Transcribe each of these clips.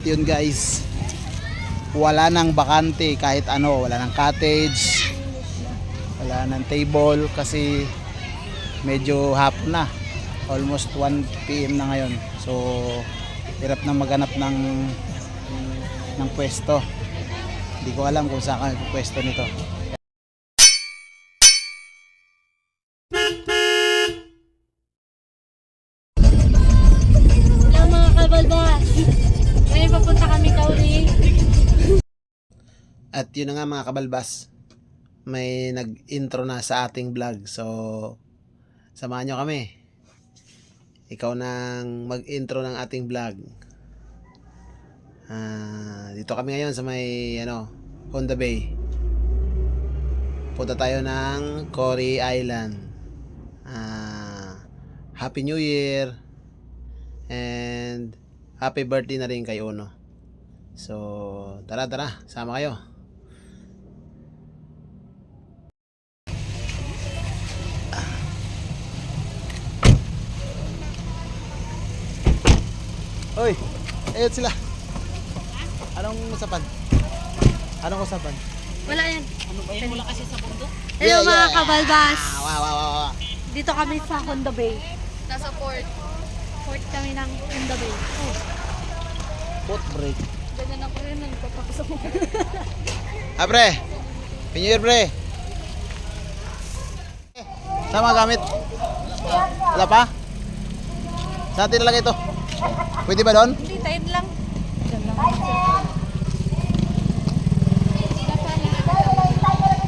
Yun guys, wala nang bakante kahit ano, wala nang cottage, wala nang table kasi medyo hapon na, almost 1 PM na ngayon. So hirap na maghanap ng pwesto. Hindi ko alam kung saan ang pwesto nito. Hello mga kabalbas, ngayon papunta kami Kauri. At yun na nga mga kabalbas, may nag-intro na sa ating vlog. So samahan nyo kami. Ikaw nang mag-intro ng ating vlog. Dito kami ngayon sa may Honda Bay. Punta tayo ng Cory Island. Happy New Year and happy birthday na rin kay Uno. So tara, sama kayo. Oy, ayun sila. Anong usapan? Wala yan. Ano ba yan? Wala kasi sa bundok. Hello mga kabalbas, Wow. dito kami sa Honda Bay. Nasa port. Port kami ng Honda Bay. Oh, Foot break. Ganyan ako rin. Nagpapakasok mo. Pre. Happy New Year, pre. Saan mga gamit? Wala pa? Saan natin nalagay ito? Pwede ba doon? Hindi, tayo lang.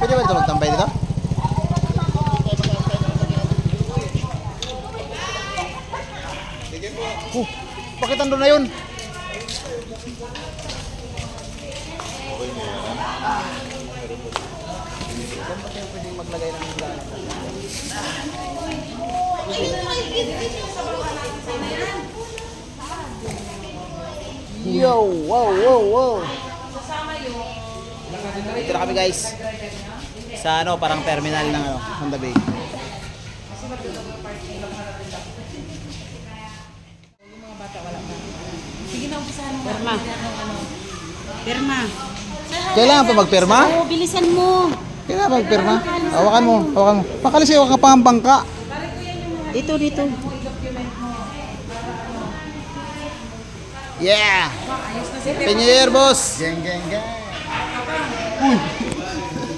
Pwede ba ito magtambay dito? Bakit andun na yun? Pwedeng maglagay ng Yo, wow. Dito na kami guys. Sa parang terminal ng Honda Bay. Pirma. Kailangan pa magpirma? Oo, bilisan mo. Kailangan magpirma? Hawakan mo. Makalis yung ka pang bangka. Dito. Yeah! Happy New Year, boss! Gang.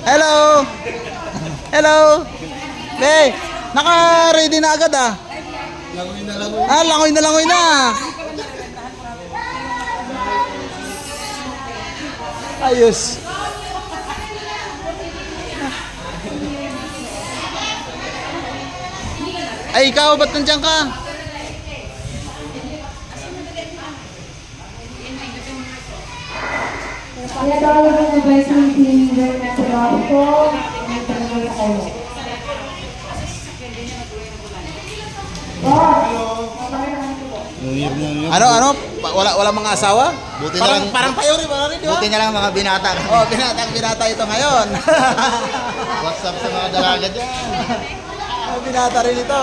Hello! Hey, naka-ready na agad ah. Langoy na. Ayos. Ay, ikaw, ba't nandiyan ka? Kaya tawag ko ng vice president na trabaho ko, may tanong na kayo. Wala mga asawa? Buti parang, na lang. parang tayo rin, di ba? Buti na lang mga binata. Oh, binata ito ngayon. What's up sa mga dalaga dyan? Binata rin ito.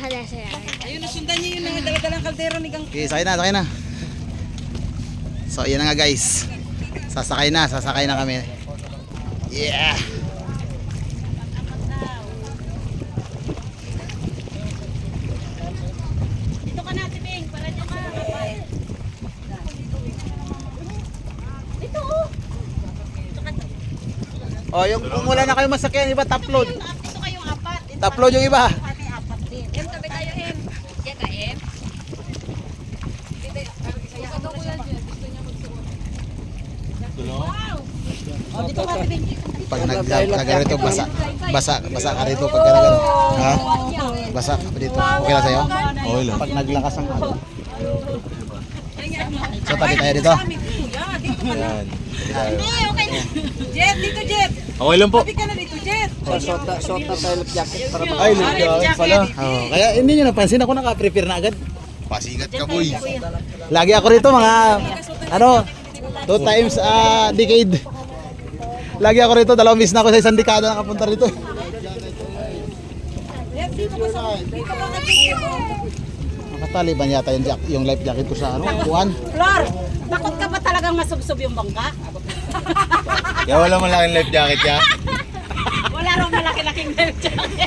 hala siya. Ayun, nasundan niyo yung dala-dalang kaldero ni Gang. Okay, sakay na. So, yan na nga guys. Sasakay na kami. Yeah! Dito ka na, Tibing. Para dyan ka. Dito, oh. Oh, kung wala na kayo masakyan, iba top load. Dito kayong apat. Top load yung iba. Pati apat din. Em, tabi tayo, Em. Yan ka, Em. Ano ko yan dyan? Gusto niya magsuot. Wow! Oh, dito ka, Tibing. Pag nag-ganito, basa ka rito pag ganito. Ha? Basa ka dito. Okay na sa'yo? Okay lang. Pag naglakas ang So, tabi tayo dito. Dito. Yan. Okay na. Jet, dito Jet. Okay lang po. Pati ka na dito Jet. Ay, lift pala. Oh, kaya hindi nyo napansin ako naka-prepare na agad. Pasigat ka, boy. Lagi ako rito mga, 2 times a decade. Lagi ako rito, 2 miss na ako sa isang dekada nakapunta rito. Jet, dito ka sa... Dito ka nag-video. Nakatali ba yata yung life jacket ko sa kuwan? Flor, takot ka ba talagang masubsob yung bangka? Kaya wala mo lang life jacket ya. Wala raw malaki-laking life jacket.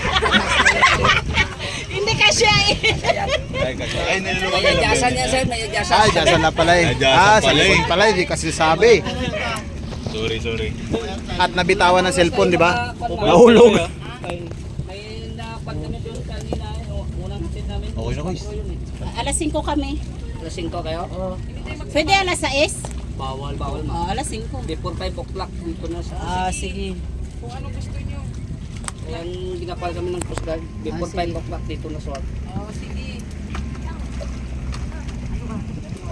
Hindi ka siya eh. Ay, niluluwag ka lang. Ay, jasan na pala eh. Ay, jasan Sa pala eh. likod pala, hindi kasi sabi. Sorry. At nabitawan ng cellphone, di ba? Nahulog. Okay na, boys. Alas 5 kami. Alas 5 kayo? Pwede alas 6? Bawal Alas 5. Before 5 o'clock dito na sa... Sige. Kaya ginapal kami ng Coast Guard. Before 5 o'clock dito na swag.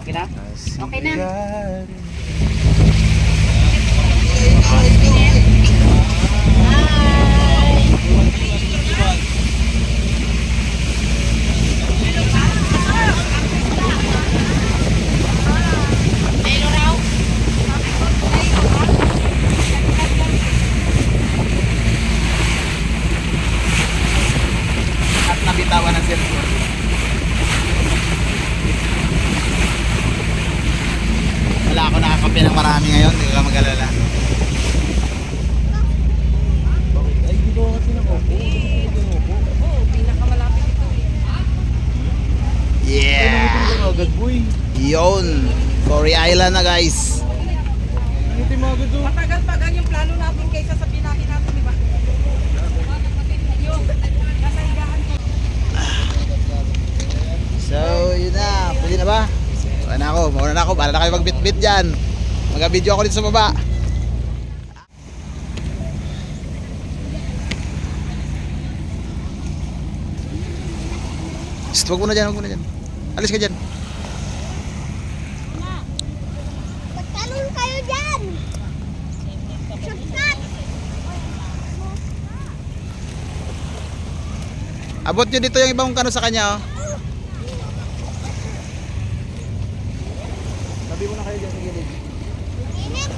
Okay na? Okay na. At nabitawan ng cellphone. Wala ako nakakampi ng marami ngayon, hindi ka mag-alala. Ay, di ko kasi nakupo. Yeah! Yun! Cory Island na guys. Matagal pa yung plano natin kaysa sa pinaki natin, di ba? Yung nasa higaan ko. So, yun na. Pwede na ba? Mauna na ako. Para na kayo magbit-bit dyan. Mag-video ako dito sa baba. Shh, wag muna dyan. Alis ka dyan. Magtanong kayo dyan! Shortcut! Abot nyo dito yung ibang kano sa kanya. Oh. Sabi mo na kayo dyan sa gilid. Init!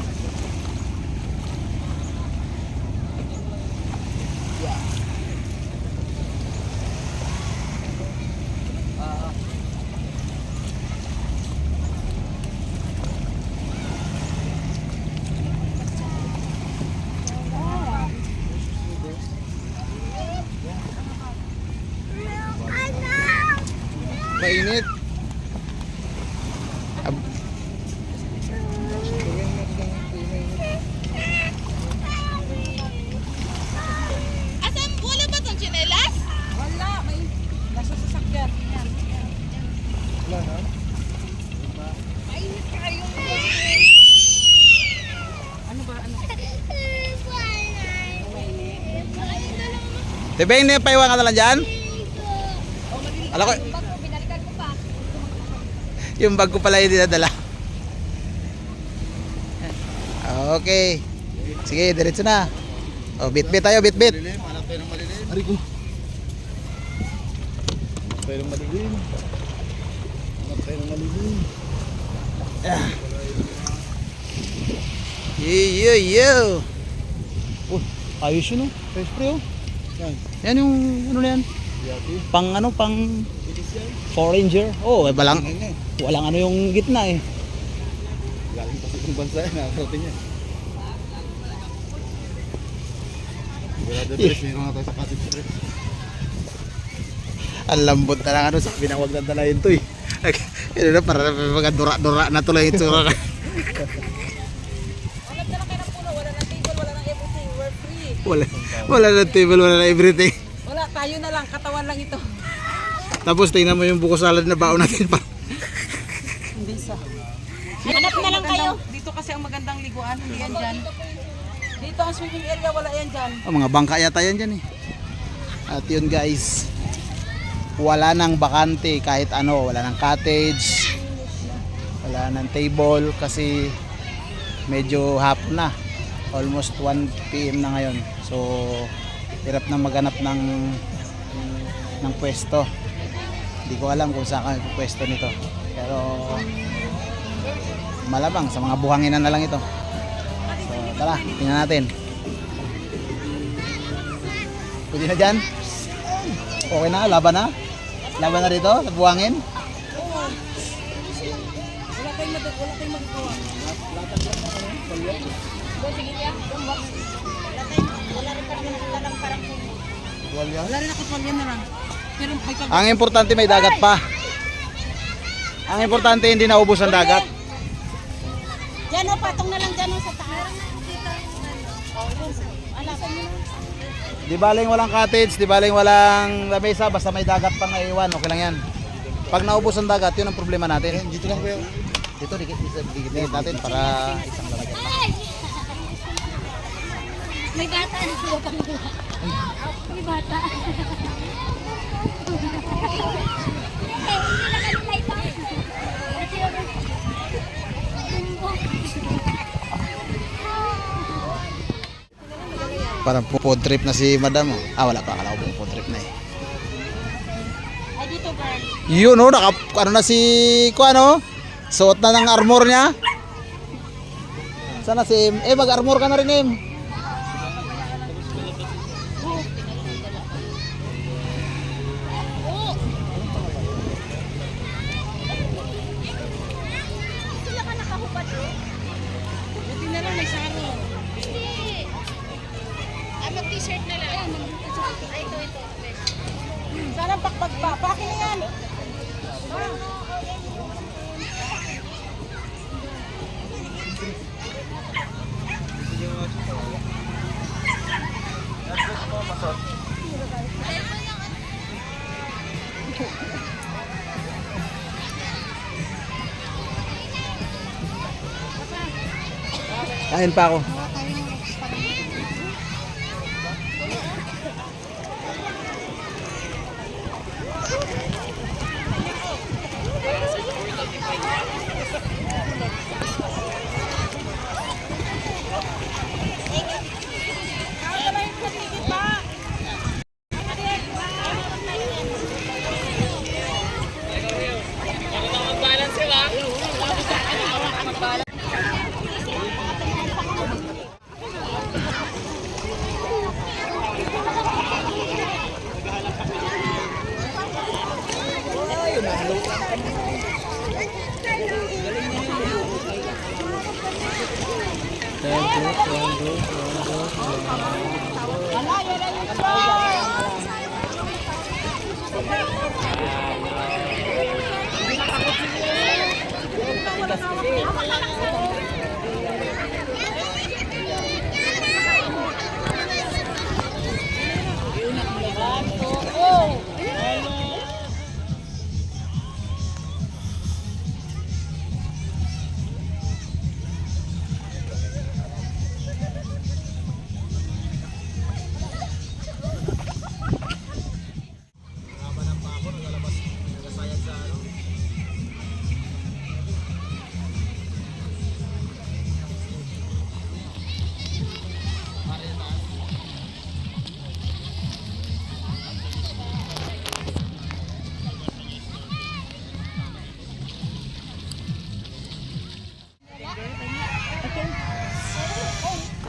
Mainit. Asan? Wala ba itong tsinelas? Wala, may nasa sasakyan. Yan. Mainit kayo. Ano ba? Ano? Tibay na yung paiwan ka na lang dyan? Alam ko, Binalikan ko pa. yung bag ko pala yung dinadala. Okay. Sige, diretso na. Oh, bit-bit tayo, bit-bit. Ari ko. Pero malilim. Yo. Oh, ayos yun oh. Fresh pre oh. Yan yung ano na yan. Pang foreigner. Oh, walang ano yung gitna eh. Galing pa sa ibang bansa na nakarating niya. Ang lambot na lang ano, sabi na huwag na dalayin to eh. Ano na, para mga dura-dura na tuloy yung tsura. Wala na kayo ng puno, wala ng table, wala ng everything. We're free. Wala na table, wala na everything. Wala, tayo na lang, katawan lang ito. Tapos tingnan mo yung buko salad na baon natin pa. Hindi sa. Hanap na lang kayo. Dito kasi ang magandang liguan, hindi yan dyan. Dito ang swimming area, wala yan dyan. Oh, mga bangka yata yan dyan eh. At yun guys, wala nang bakante kahit ano, wala nang cottage, wala nang table kasi medyo hapon na. Almost 1 PM na ngayon. So hirap na maghanap ng pwesto. Hindi ko alam kung saan kami pwesto nito. Pero malamang sa mga buhanginan na lang ito. So tara, tingnan natin. Pwede na dyan? Okay na, laban na? Laban na rito sa buhangin? Wala tayong magagawa. Wala rin ako palya na lang. Pero may kag... Ang importante may dagat pa. Ang importante hindi naubos ang dagat. Diyan o, patong na lang dyan o sa taas. Di baling walang cottage, di baling walang lamesa, basta may dagat pang naiwan, okay lang yan. Pag naubos ang dagat, yun ang problema natin. Dito lang kuya. Dito, dikit natin para isang lalagyan. May bata na sila pang may bata. Parang food trip na si madam. Wala pa, akala ko food trip na eh. Ay, dito ba? Yun oh, ano na si ano? Suot na ng armor niya. Sana si Em? Mag-armor ka na rin, Em. Buti na lang may saro. Mag-t-shirt na lang. Ay, ito. Sana pakpag pa. Pakin na yan. Kain pa ako.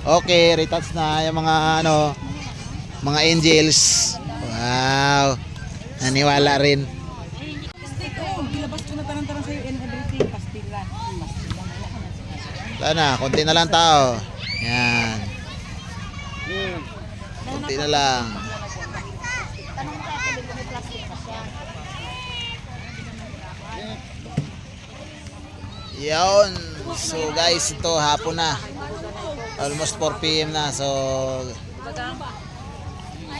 Okay, retouch na yung mga mga angels. Wow. Naniwala rin. Gilabas ko na tarang-tarang sa'yo and everything. Pastilan. Wala na, konti na lang tao. Yan. Konti na lang. Yun. So guys, ito hapon na. Almost 4 PM na. So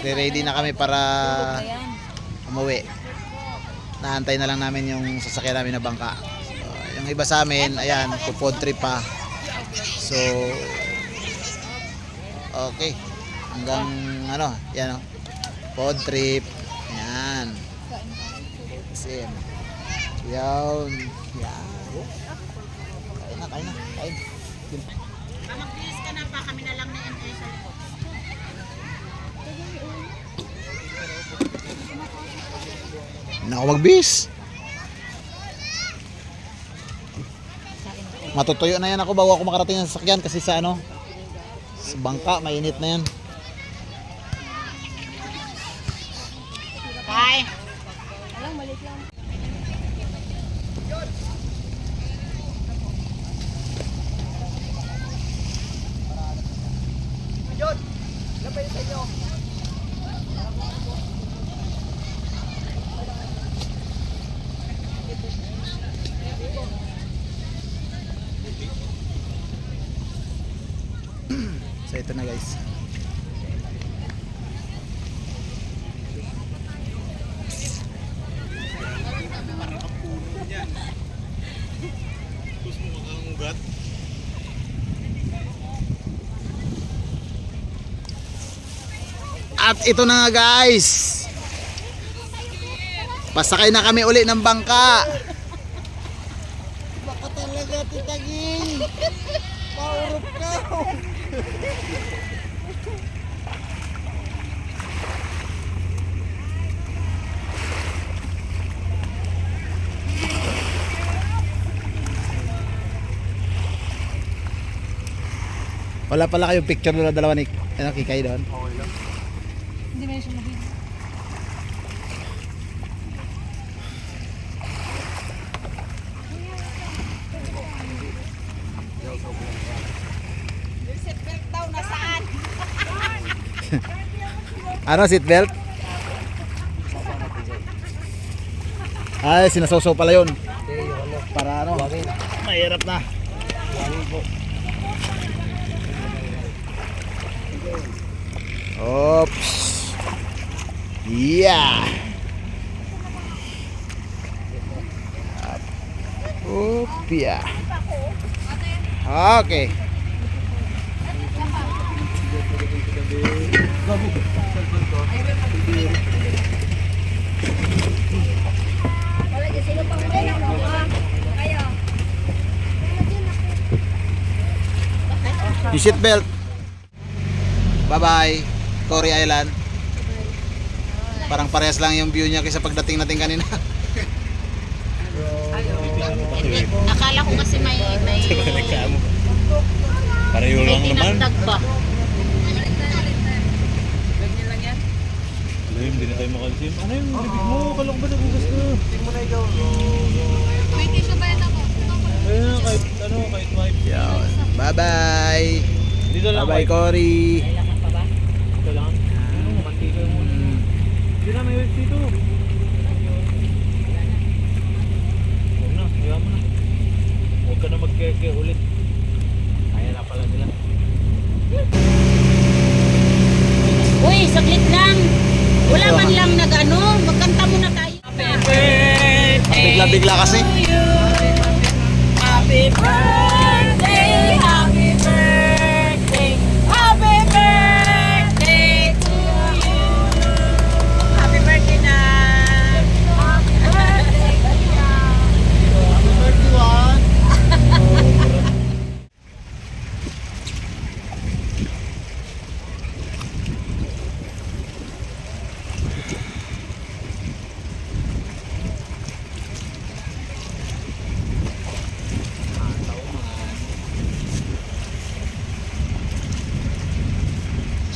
ready na kami para umuwi. Naantay na lang namin yung sasakyan namin na bangka. So, yung iba sa amin, ayan, food trip pa. So okay. Hanggang yan food trip. Ayan. Sim. Yun. Yan. Kain na. Kain. Hindi na ako magbis. Matutuyo na yan ako bago ako makarating ng sasakyan kasi sa ano, sa bangka, mainit na yan. So ito na guys. At ito na nga guys. Pasakay na kami uli ng bangka. Baka talaga titaging. Paurot ka. Wala pala kayong picture doon dalawa ni Kikay doon. Hindi mo siya mahigit. Ano, seatbelt? Ay, sinasawsaw pala yun. Para ano? Mahirap na. Oops. Yeah. Oop, yeah. Okay. Yung seat belt. Bye-bye. Cory Island. Parang parehas lang yung view niya kaysa pagdating natin kanina. Akala ko kasi may Pareho lang naman. tinagdag ba? Hindi na tayo makalisim. Ano yung bibig mo? Kalong ba nagugas na? May tissue ba yan ako? Ayun, kahit wipe. Yan. Bye-bye. Dito lang Bye-bye, wipe. Cory. Kailangan pa ba? Ito lang. Ano, mantika mo. Hindi na may wipe dito. Huwag na, kaya mo na. Huwag ka na magkeke ulit. Kaya na pala nila. Uy, saglit lang. Wala man lang nag-ano. Magkanta muna tayo. Bigla-bigla kasi. Happy birthday, happy birthday, happy birthday to you. Happy birthday na. Happy birthday.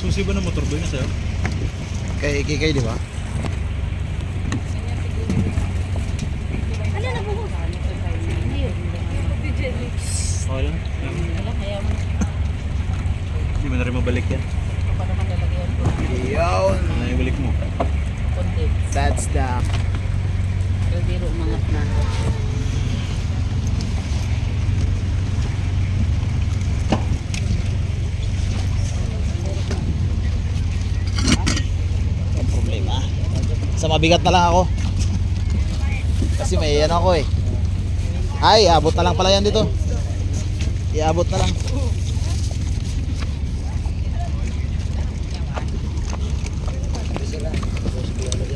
Susi ba ng motor boy na sa'yo? Kay Kikay, di ba? Ano na buhos? Okay lang. Hindi mo na rin mabalik yan. Yun. Ano yung balik mo? That's the... Biro umangat na. Ang problema. Sa mabigat na lang ako. Kasi may ano ako eh. Ay, abot na lang pala yan dito. Iabot na lang.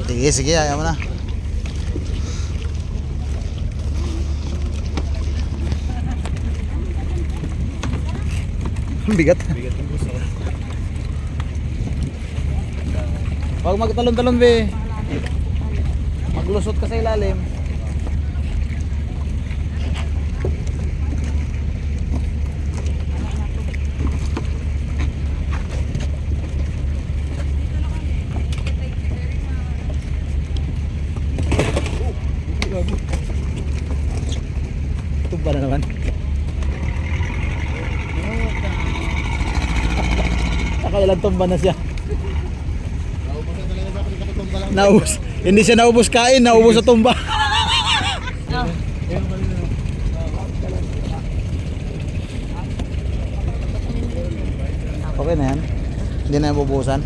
Sige, sige, ayaw mo na. Bigat. Bigat yung gusto ko. Huwag magtalon-talon be. Maglusot ka sa ilalim. Tumba na naman. Nakailan tumba na siya. Naubos. Hindi siya naubos kain, naubos sa tumba. Okay na yan. Hindi na nabubusan.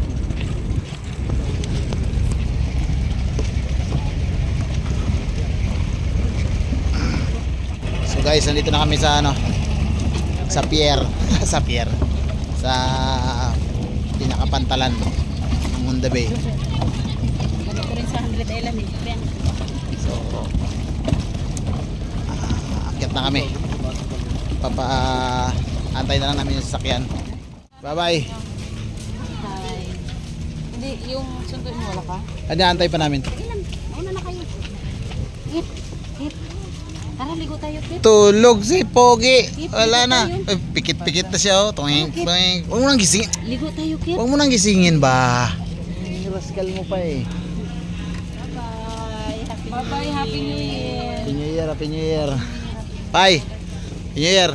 So guys, nandito na kami sa ano, sa pier, sa pier, sa pinakapantalan ng Munda Bay. Ganito rin sa 100 Island eh. Ben. So akyat na kami. Antay na lang namin yung sasakyan. Bye bye. Hi. Hindi, yung sunduin mo wala ka? Ano, antay pa namin. Ilan? Nauna na kayo. Hit. Hit. Tara, ligo tayo, Kit. Tulog si Pogi. Wala na. Pikit-pikit na siya oh. Tuwing. Huwag mo nang gisingin. Ligo tayo, Kit. Huwag mo nang gisingin ba? Rascal mo pa eh. Bye-bye. Happy New Year. Happy New Year, Happy New Year. Bye. Happy New Year.